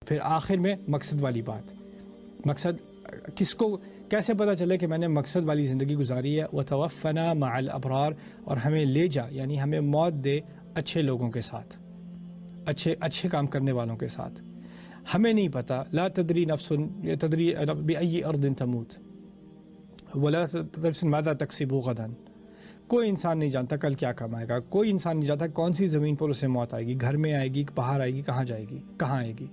پھر آخر میں مقصد والی بات. مقصد کس کو کیسے پتہ چلے کہ میں نے مقصد والی زندگی گزاری ہے؟ وتوفنا مع الابرار، اور ہمیں لے جا یعنی ہمیں موت دے اچھے لوگوں کے ساتھ، اچھے کام کرنے والوں کے ساتھ. ہمیں نہیں پتہ، لا تدری نفس تدری بأي ارض تموت ولا تدری نفس ماذا تکسب غدا. کوئی انسان نہیں جانتا کل کیا کمائے گا، کوئی انسان نہیں جانتا کون سی زمین پر اسے موت آئے گی، گھر میں آئے گی، باہر آئے گی، کہاں جائے گی، کہاں آئے گی.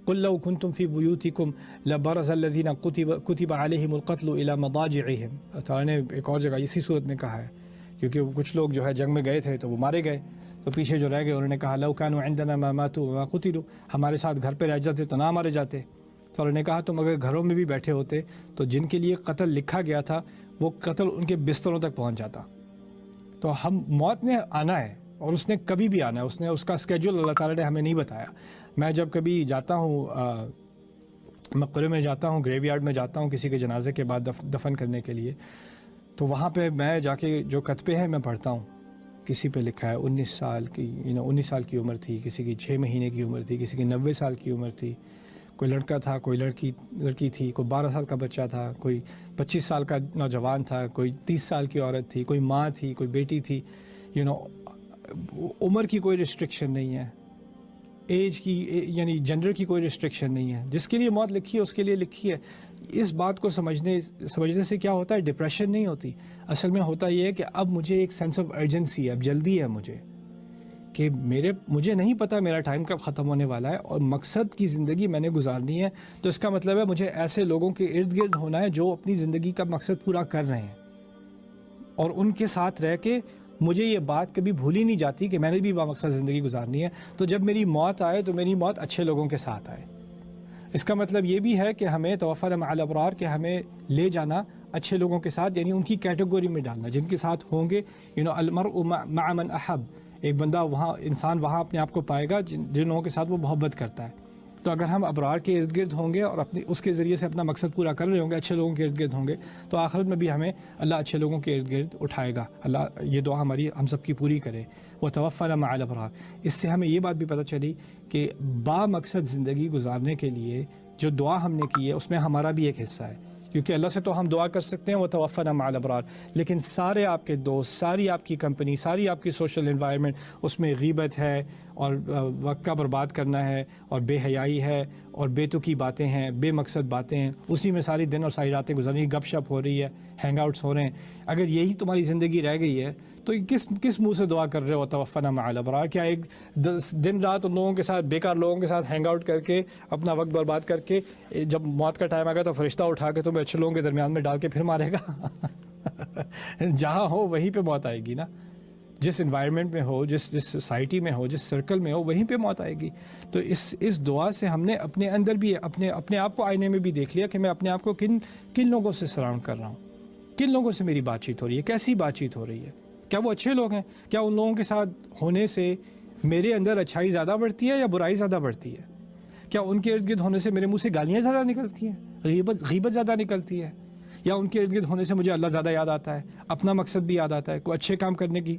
قل لو كنتم في بيوتكم لبرز الذين كتب عليهم القتل الى مضاجعهم. تعالیٰ نے ایک اور جگہ اسی صورت میں کہا ہے، کیونکہ کچھ لوگ جو ہے جنگ میں گئے تھے تو وہ مارے گئے، تو پیچھے جو رہ گئے انہوں نے کہا لو كانوا عندنا ما ماتوا وما قتلوا، ہمارے ساتھ گھر پہ رہ جاتے تو نہ مارے جاتے. تو انہوں نے کہا تم اگر گھروں میں بھی بیٹھے ہوتے تو جن کے لیے قتل لکھا گیا تھا وہ قتل ان کے بستروں تک پہنچ جاتا. تو ہم موت نے آنا ہے اور اس نے کبھی بھی آنا ہے، اس کا اسکیجول اللہ تعالیٰ نے ہمیں نہیں بتایا. میں جب کبھی جاتا ہوں مقبرے میں جاتا ہوں، گریو یارڈ میں جاتا ہوں کسی کے جنازے کے بعد دفن کرنے کے لیے، تو وہاں پہ میں جا کے جو کتبے ہیں میں پڑھتا ہوں. کسی پہ لکھا ہے 19 سال کی 19 سال کی عمر تھی، کسی کی 6 مہینے کی عمر تھی، کسی کی 90 سال کی عمر تھی، کوئی لڑکا تھا، کوئی لڑکی تھی، کوئی 12 سال کا بچہ تھا، کوئی 25 سال کا نوجوان تھا، کوئی 30 سال کی عورت تھی، کوئی ماں تھی، کوئی بیٹی تھی. عمر کی کوئی ریسٹرکشن نہیں ہے، ایج کی یعنی جنڈر کی کوئی ریسٹرکشن نہیں ہے. جس کے لیے موت لکھی ہے اس کے لیے لکھی ہے. اس بات کو سمجھنے سے کیا ہوتا ہے؟ ڈپریشن نہیں ہوتی. اصل میں ہوتا یہ ہے کہ اب مجھے ایک سینس آف ارجنسی ہے، اب جلدی ہے مجھے کہ مجھے نہیں پتا میرا ٹائم کب ختم ہونے والا ہے اور مقصد کی زندگی میں نے گزارنی ہے. تو اس کا مطلب ہے مجھے ایسے لوگوں کے ارد گرد ہونا ہے جو اپنی زندگی کا مقصد پورا کر رہے ہیں، اور ان کے ساتھ رہ کے مجھے یہ بات کبھی بھولی نہیں جاتی کہ میں نے بھی بامقصد زندگی گزارنی ہے. تو جب میری موت آئے تو میری موت اچھے لوگوں کے ساتھ آئے. اس کا مطلب یہ بھی ہے کہ ہمیں توفنا مع الابرار کہ ہمیں لے جانا اچھے لوگوں کے ساتھ، یعنی ان کی کیٹیگری میں ڈالنا جن کے ساتھ ہوں گے. المرء مع من احب، ایک بندہ انسان وہاں اپنے آپ کو پائے گا جن لوگوں کے ساتھ وہ محبت کرتا ہے. تو اگر ہم ابرار کے ارد گرد ہوں گے اور اس کے ذریعے سے اپنا مقصد پورا کر رہے ہوں گے، اچھے لوگوں کے ارد گرد ہوں گے، تو آخرت میں بھی ہمیں اللہ اچھے لوگوں کے ارد گرد اٹھائے گا. اللہ یہ دعا ہم سب کی پوری کرے. وتوفنا مع الابرار. اس سے ہمیں یہ بات بھی پتہ چلی کہ با مقصد زندگی گزارنے کے لیے جو دعا ہم نے کی ہے اس میں ہمارا بھی ایک حصہ ہے، کیونکہ اللہ سے تو ہم دعا کر سکتے ہیں وتوفنا مع الابرار، لیکن سارے آپ کے دوست، ساری آپ کی کمپنی، ساری آپ کی سوشل انوائرمنٹ، اس میں غیبت ہے اور وقت کا برباد کرنا ہے اور بے حیائی ہے اور بے تکی باتیں ہیں، بے مقصد باتیں ہیں، اسی میں ساری دن اور ساری راتیں گزر رہی ہیں، گپ شپ ہو رہی ہے، ہینگ آؤٹس ہو رہے ہیں. اگر یہی تمہاری زندگی رہ گئی ہے تو کس منہ سے دعا کر رہے ہو توفنا مع الابرار؟ کیا ایک دن رات ان لوگوں کے ساتھ، بیکار لوگوں کے ساتھ ہینگ آؤٹ کر کے اپنا وقت برباد کر کے جب موت کا ٹائم آ گیا تو فرشتہ اٹھا کے تمہیں اچھے لوگوں کے درمیان میں ڈال کے پھر مارے گا؟ جہاں ہو وہیں پہ موت آئے گی نا، جس انوائرمنٹ میں ہو، جس سوسائٹی میں ہو، جس سرکل میں ہو، وہیں پہ موت آئے گی. تو اس دعا سے ہم نے اپنے اندر بھی اپنے آپ کو آئینے میں بھی دیکھ لیا کہ میں اپنے آپ کو کن لوگوں سے سراؤنڈ کر رہا ہوں، کن لوگوں سے میری بات چیت ہو رہی ہے، کیسی بات چیت ہو رہی ہے، کیا وہ اچھے لوگ ہیں؟ کیا ان لوگوں کے ساتھ ہونے سے میرے اندر اچھائی زیادہ بڑھتی ہے یا برائی زیادہ بڑھتی ہے؟ کیا ان کے ارد گرد ہونے سے میرے منہ سے گالیاں زیادہ نکلتی ہیں، غیبت زیادہ نکلتی ہے؟ یا ان کے ارد گرد ہونے سے مجھے اللہ زیادہ یاد آتا ہے، اپنا مقصد بھی یاد آتا ہے، کوئی اچھے کام کرنے کی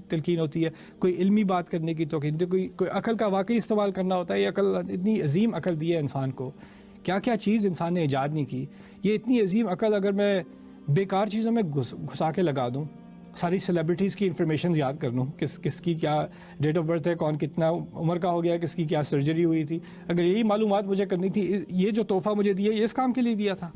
تلقین ہوتی ہے، کوئی علمی بات کرنے کی توقین، کوئی عقل کا واقعی استعمال کرنا ہوتا ہے. یہ عقل اتنی عظیم عقل دی ہے انسان کو، کیا چیز انسان نے ایجاد نہیں کی. یہ اتنی عظیم عقل اگر میں بیکار چیزوں میں گھسا کے لگا دوں، ساری سیلیبریٹیز کی انفارمیشن یاد کر لوں، کس کی کیا ڈیٹ آف برتھ ہے، کون کتنا عمر کا ہو گیا، کس کی کیا سرجری ہوئی تھی، اگر یہی معلومات مجھے کرنی تھی، یہ جو تحفہ مجھے دیا یہ اس کام کے لیے دیا تھا.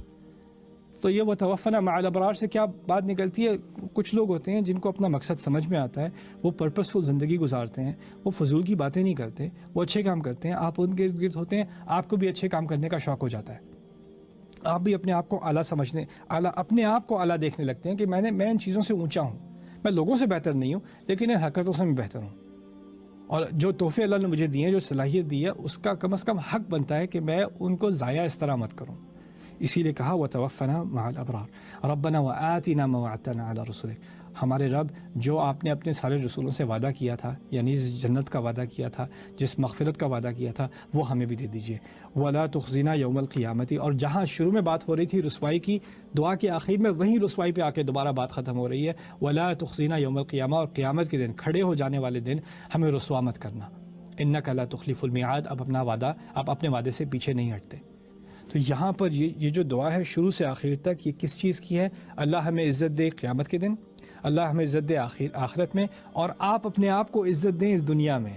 تو یہ وتوفنا مع الابرار سے کیا بات نکلتی ہے؟ کچھ لوگ ہوتے ہیں جن کو اپنا مقصد سمجھ میں آتا ہے، وہ پرپسفل زندگی گزارتے ہیں، وہ فضول کی باتیں نہیں کرتے، وہ اچھے کام کرتے ہیں. آپ ان کے ارد گرد ہوتے ہیں، آپ کو بھی اچھے کام کرنے کا شوق ہو جاتا ہے، آپ بھی اپنے آپ کو اعلیٰ اپنے آپ کو اعلیٰ دیکھنے لگتے ہیں کہ میں ان چیزوں سے اونچا ہوں، میں لوگوں سے بہتر نہیں ہوں لیکن ان حرکتوں سے میں بہتر ہوں، اور جو تحفے اللہ نے مجھے دیے ہیں، جو صلاحیت دی ہے، اس کا کم از کم حق بنتا ہے کہ میں ان کو ضائع اس طرح مت کروں. اسی لیے کہا وتوفنا مع الابرار ربنا وآتنا ما وعدتنا علی رسلک. ہمارے رب جو آپ نے اپنے سارے رسولوں سے وعدہ کیا تھا، یعنی جس جنت کا وعدہ کیا تھا، جس مغفرت کا وعدہ کیا تھا، وہ ہمیں بھی دے دیجیے. ولا تخزنا یوم القیامت. اور جہاں شروع میں بات ہو رہی تھی رسوائی کی، دعا کے آخر میں وہیں رسوائی پہ آ کے دوبارہ بات ختم ہو رہی ہے. ولا تخزنا یوم القیامہ. اور قیامت کے دن، کھڑے ہو جانے والے دن ہمیں رسوا مت کرنا. انک لا تخلف المیعاد، اب اپنا وعدہ، آپ اپنے وعدے سے پیچھے نہیں ہٹتے. تو یہاں پر یہ جو دعا ہے شروع سے آخر تک، یہ کس چیز کی ہے؟ اللہ ہمیں عزت دے قیامت کے دن، اللہ ہمیں عزت دے آخرت میں، اور آپ اپنے آپ کو عزت دیں اس دنیا میں.